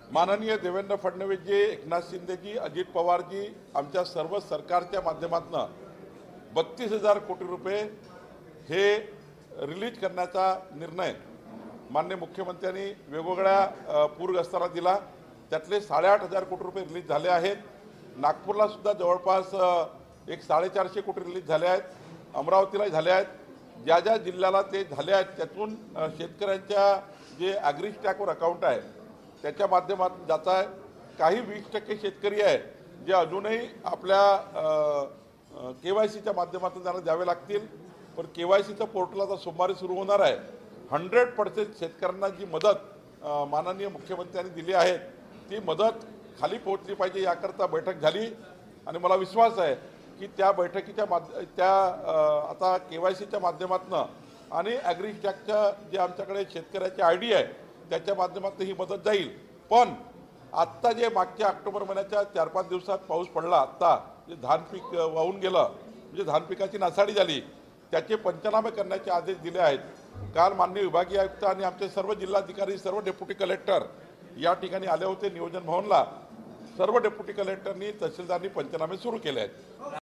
माननीय देवेंद्र फडणवीसजी, एकनाथ शिंदेजी, अजित पवारजी आमच्या सर्व सरकारच्या माध्यमातून 32,000 कोटी रुपये हे रिलीज करण्याचा निर्णय माननीय मुख्यमंत्र्यांनी वेगवेगळ्या पूरग्रस्तांना दिला। त्यातले 8,500 कोटी रुपये रिलीज झाले आहेत। नागपूरला सुद्धा जवळपास एक 450 कोटी रिलीज झाले आहेत। अमरावतीला झाले आहेत। ज्या ज्या जिल्ह्याला ते झाले आहेत त्यातून शेतकऱ्यांच्या जे ॲग्री स्टॅकवर अकाउंट आहे त्याच्या माध्यमातून जात आहे। काही 20% शेतकरी आहे जे अजूनही आपल्या KYCच्या माध्यमातून त्यांना द्यावे लागतील, पण KYCचं पोर्टल आता सोमवारी सुरू होणार आहे। 100% शेतकऱ्यांना जी मदत माननीय मुख्यमंत्र्यांनी दिली आहे ती मदत खाली पोहोचली पाहिजे याकरता बैठक झाली आणि मला विश्वास आहे की त्या बैठकीच्या आता KYCच्या माध्यमातून आणि ॲग्री स्टॅकच्या जे आमच्याकडे शेतकऱ्याचे ID आहे त्याच्या माध्यमातून ही मदत जाईल। पण आत्ता जे मागच्या ऑक्टोबर महिन्याच्या 4-5 दिवसात पाऊस पडला, आत्ता जे धान पीक वाहून गेलं म्हणजे धान पिकाची नासाडी झाली, त्याचे पंचनामे करण्याचे आदेश दिले आहेत। काल माननीय विभागीय आयुक्त आणि आमचे सर्व जिल्हाधिकारी, सर्व डेप्युटी कलेक्टर या ठिकाणी आले होते नियोजन भवनला। सर्व डेप्युटी कलेक्टरनी, तहसीलदारांनी पंचनामे सुरू केले आहेत।